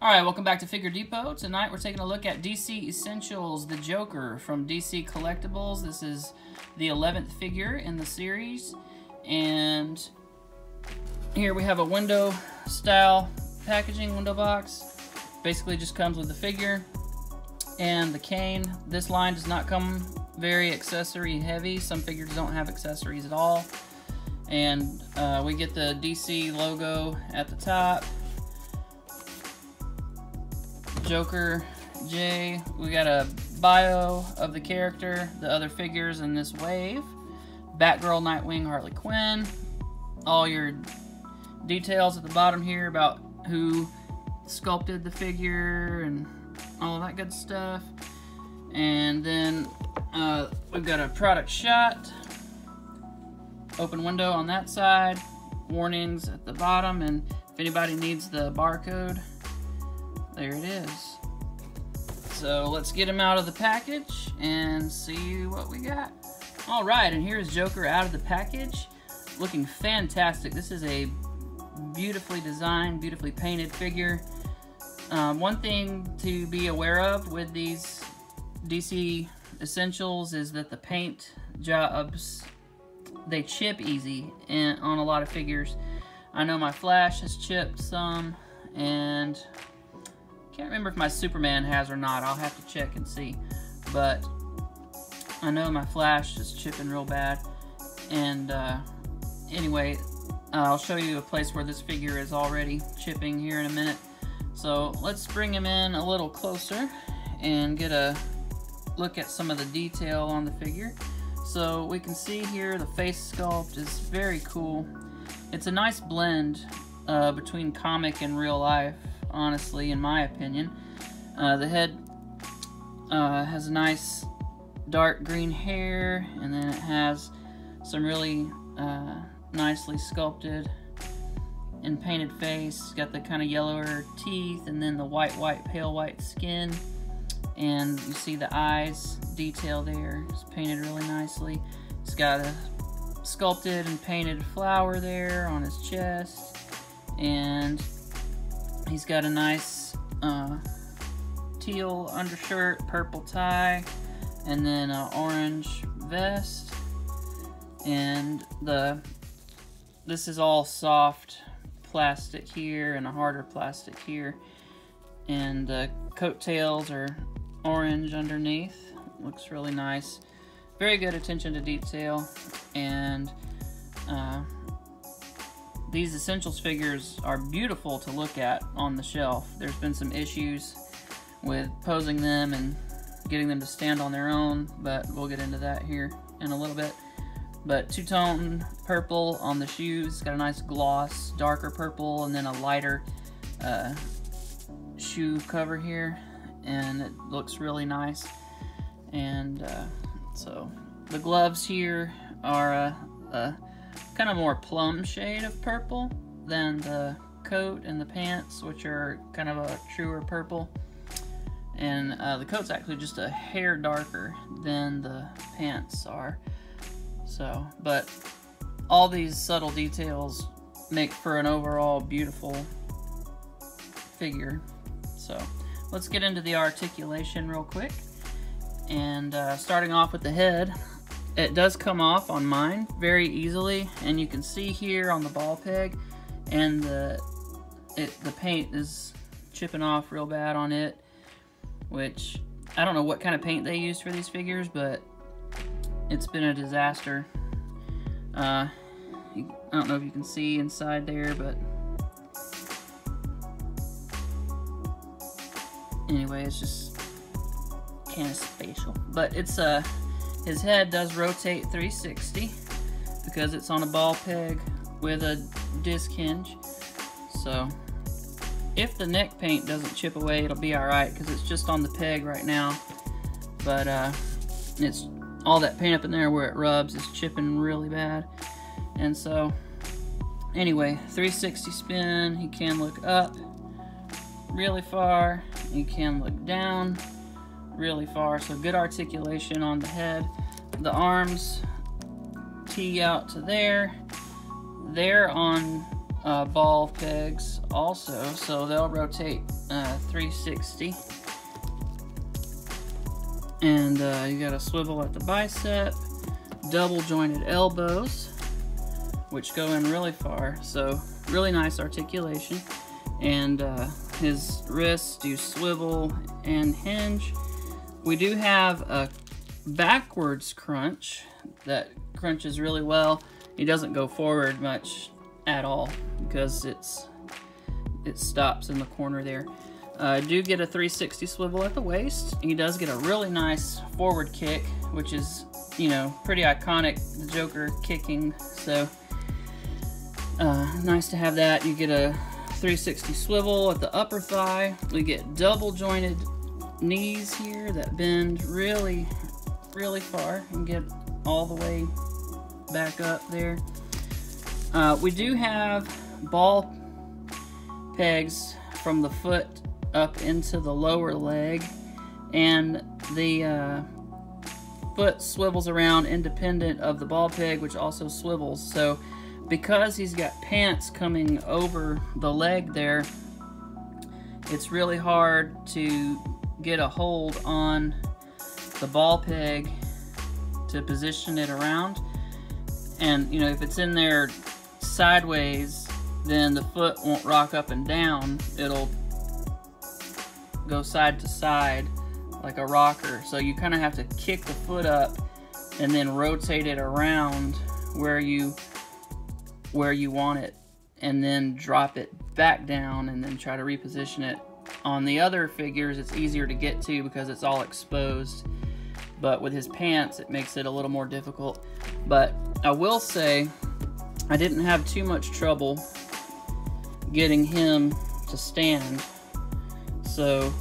Alright, welcome back to Figure Depot. Tonight we're taking a look at DC Essentials, the Joker from DC Collectibles. This is the 11th figure in the series. And here we have a window style packaging, window box. Basically just comes with the figure and the cane. This line does not come very accessory heavy. Some figures don't have accessories at all. And we get the DC logo at the top. Joker J. We got a bio of the character, the other figures in this wave. Batgirl, Nightwing, Harley Quinn. All your details at the bottom here about who sculpted the figure and all of that good stuff. And then we've got a product shot. Open window on that side. Warnings at the bottom, and if anybody needs the barcode, there it is. So let's get him out of the package and see what we got. Alright, and here's Joker out of the package. Looking fantastic. This is a beautifully designed, beautifully painted figure. One thing to be aware of with these DC Essentials is that the paint jobs, they chip easy on a lot of figures. I know my Flash has chipped some, and can't remember if my Superman has or not. I'll have to check and see. But I know my Flash is chipping real bad. And anyway, I'll show you a place where this figure is already chipping here in a minute. So let's bring him in a little closer and get a look at some of the detail on the figure. So we can see here the face sculpt is very cool. It's a nice blend between comic and real life, honestly, in my opinion. The head has a nice dark green hair, and then it has some really nicely sculpted and painted face. It's got the kind of yellower teeth, and then the pale white skin. And you see the eyes detail there. It's painted really nicely. It's got a sculpted and painted flower there on his chest. And he's got a nice teal undershirt, purple tie, and then an orange vest. And this is all soft plastic here and a harder plastic here. And the coattails are orange underneath. Looks really nice. Very good attention to detail. And these Essentials figures are beautiful to look at on the shelf. There's been some issues with posing them and getting them to stand on their own, but we'll get into that here in a little bit. But two-tone purple on the shoes. Got a nice gloss, darker purple, and then a lighter shoe cover here. And it looks really nice. And so the gloves here are a kind of more plum shade of purple than the coat and the pants, which are kind of a truer purple. And the coat's actually just a hair darker than the pants are. So, but all these subtle details make for an overall beautiful figure. So let's get into the articulation real quick. And starting off with the head, it does come off on mine very easily, and you can see here on the ball peg, and the paint is chipping off real bad on it, which I don't know what kind of paint they use for these figures, but it's been a disaster. I don't know if you can see inside there, but anyway, it's just kind of spatial. But it's his head does rotate 360 because it's on a ball peg with a disc hinge. So if the neck paint doesn't chip away, it'll be alright because it's just on the peg right now. But it's all that paint up in there where it rubs is chipping really bad. And so anyway, 360 spin. He can look up really far. He can look down really far. So good articulation on the head. The arms tee out to there. They're on ball pegs also, so they'll rotate 360. And you got a swivel at the bicep, double jointed elbows, which go in really far, so really nice articulation. And his wrists do swivel and hinge. We do have a backwards crunch that crunches really well. He doesn't go forward much at all because it stops in the corner there. I do get a 360 swivel at the waist. He does get a really nice forward kick, which is, you know, pretty iconic, the Joker kicking, so nice to have that. You get a 360 swivel at the upper thigh. We get double jointed knees here that bend really, really far and get all the way back up there. We do have ball pegs from the foot up into the lower leg, and the foot swivels around independent of the ball peg, which also swivels. So because he's got pants coming over the leg there, it's really hard to get a hold on the ball peg to position it around. And, you know, if it's in there sideways, then the foot won't rock up and down. It'll go side to side like a rocker. So you kind of have to kick the foot up and then rotate it around where you want it, and then drop it back down and then try to reposition it. On the other figures, it's easier to get to because it's all exposed, but with his pants it makes it a little more difficult. But I will say I didn't have too much trouble getting him to stand, so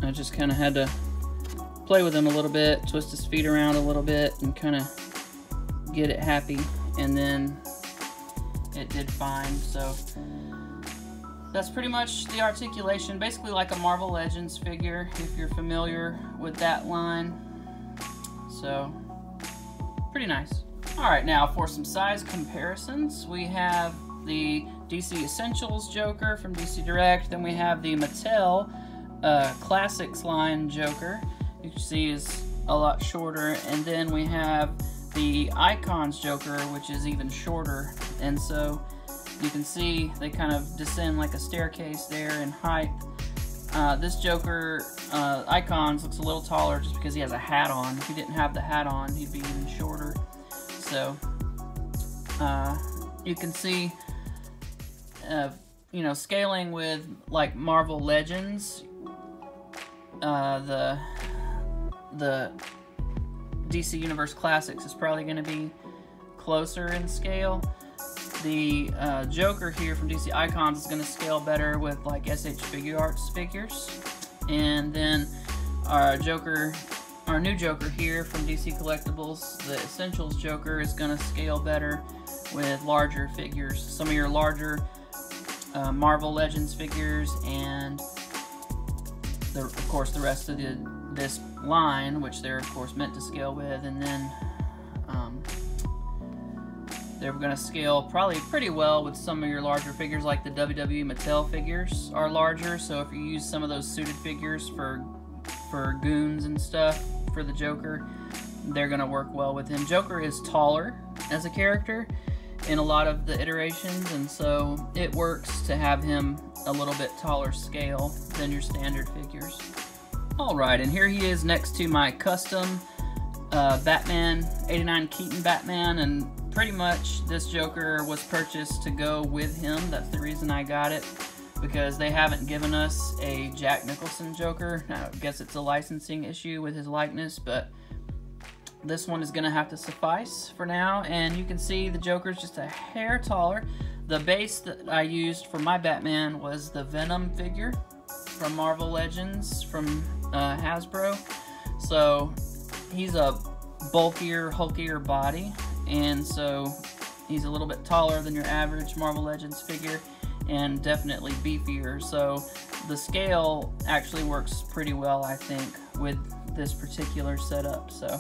I just kind of had to play with him a little bit, twist his feet around a little bit, and kind of get it happy, and then it did fine. So that's pretty much the articulation, basically like a Marvel Legends figure, if you're familiar with that line. So pretty nice. Alright, now for some size comparisons, we have the DC Essentials Joker from DC Direct, then we have the Mattel Classics line Joker. You can see is a lot shorter, and then we have the Icons Joker, which is even shorter, and so you can see they kind of descend like a staircase there in height. This Joker, Icons, looks a little taller just because he has a hat on. If he didn't have the hat on, he'd be even shorter. So you can see, you know, scaling with like Marvel Legends, the DC Universe Classics is probably going to be closer in scale. The Joker here from DC Icons is going to scale better with like SH Figuarts figures. And then our new Joker here from DC Collectibles, the Essentials Joker, is going to scale better with larger figures. Some of your larger Marvel Legends figures, and of course the rest of this line, which they're of course meant to scale with, and then they're going to scale probably pretty well with some of your larger figures, like the WWE Mattel figures are larger, so if you use some of those suited figures for goons and stuff for the Joker, they're going to work well with him. Joker is taller as a character in a lot of the iterations, and so it works to have him a little bit taller scale than your standard figures. Alright, and here he is next to my custom Batman, 89 Keaton Batman, and pretty much this Joker was purchased to go with him. That's the reason I got it, because they haven't given us a Jack Nicholson Joker. Now, I guess it's a licensing issue with his likeness, but this one is going to have to suffice for now. And you can see the Joker's just a hair taller. The base that I used for my Batman was the Venom figure from Marvel Legends from Hasbro. So he's a bulkier, hulkier body, and so he's a little bit taller than your average Marvel Legends figure, and definitely beefier. So the scale actually works pretty well, I think, with this particular setup. So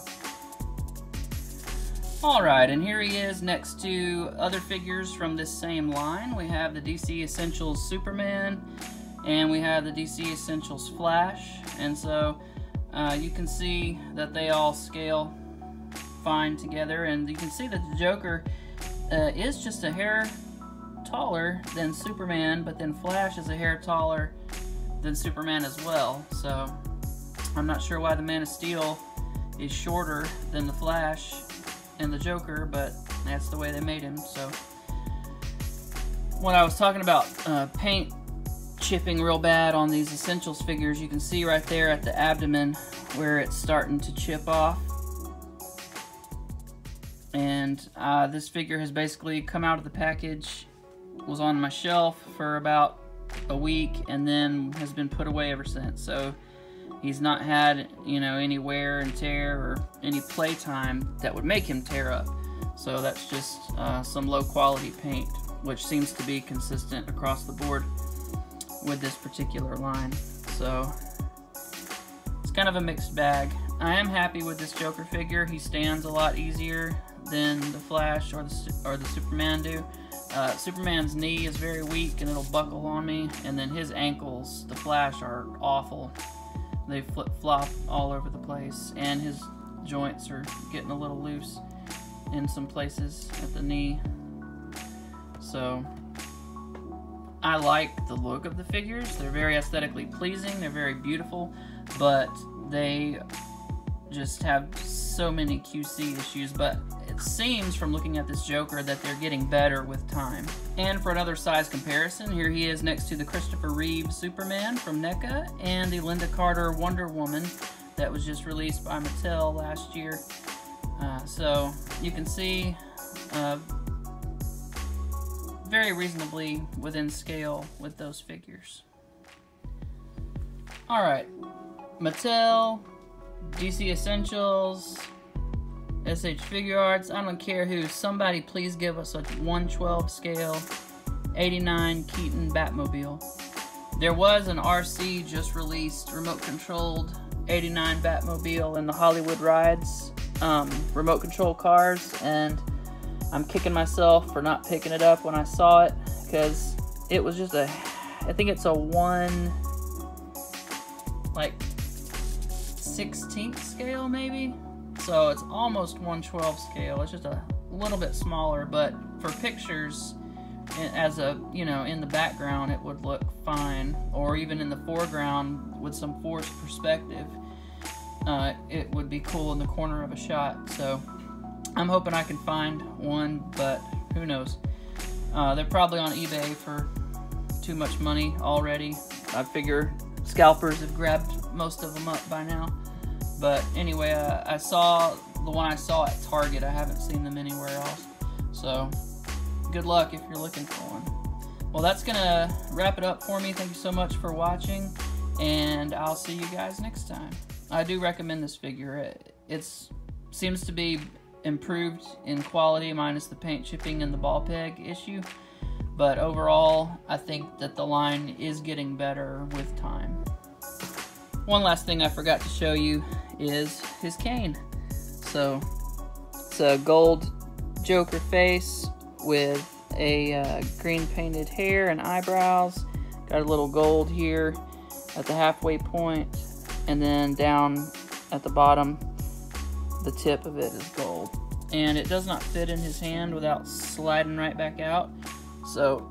Alright, and here he is next to other figures from this same line. We have the DC Essentials Superman, and we have the DC Essentials Flash, and so you can see that they all scale fine together, and you can see that the Joker is just a hair taller than Superman, but then Flash is a hair taller than Superman as well. So I'm not sure why the Man of Steel is shorter than the Flash and the Joker, but that's the way they made him. So when I was talking about paint chipping real bad on these Essentials figures, you can see right there at the abdomen where it's starting to chip off. And this figure has basically come out of the package, was on my shelf for about a week, and then has been put away ever since. So he's not had, you know, any wear and tear or any play time that would make him tear up. So that's just some low quality paint, which seems to be consistent across the board with this particular line. So it's kind of a mixed bag. I am happy with this Joker figure. He stands a lot easier than the Flash or the Superman do. Superman's knee is very weak and it'll buckle on me, and then his ankles, the Flash, are awful. They flip-flop all over the place, and his joints are getting a little loose in some places at the knee. So I like the look of the figures. They're very aesthetically pleasing, they're very beautiful, but they just have so many QC issues. But it seems from looking at this Joker that they're getting better with time. And for another size comparison, here he is next to the Christopher Reeve Superman from NECA and the Linda Carter Wonder Woman that was just released by Mattel last year. So you can see very reasonably within scale with those figures. Alright, Mattel, DC Essentials, SH Figuarts, I don't care who, somebody please give us a 1/12 scale 89 Keaton Batmobile. There was an RC just released remote controlled 89 Batmobile in the Hollywood Rides remote control cars, and I'm kicking myself for not picking it up when I saw it, because it was just a, I think it's a 1/16 scale maybe. So it's almost 1/12 scale. It's just a little bit smaller, but for pictures, as a, you know, in the background, it would look fine, or even in the foreground with some forced perspective, it would be cool in the corner of a shot. So I'm hoping I can find one, but who knows? They're probably on eBay for too much money already. I figure scalpers have grabbed most of them up by now. But anyway, I saw the one I saw at Target. I haven't seen them anywhere else. So good luck if you're looking for one. Well, that's gonna wrap it up for me. Thank you so much for watching, and I'll see you guys next time. I do recommend this figure. It seems to be improved in quality, minus the paint chipping and the ball peg issue. But overall, I think that the line is getting better with time. One last thing I forgot to show you is his cane. So it's a gold Joker face with a green painted hair and eyebrows. Got a little gold here at the halfway point, and then down at the bottom, the tip of it is gold. And it does not fit in his hand without sliding right back out. So,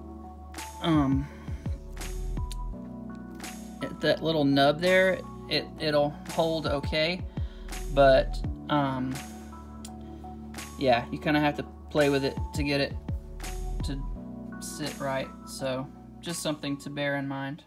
that little nub there, it'll hold okay, but yeah, you kind of have to play with it to get it to sit right. So just something to bear in mind.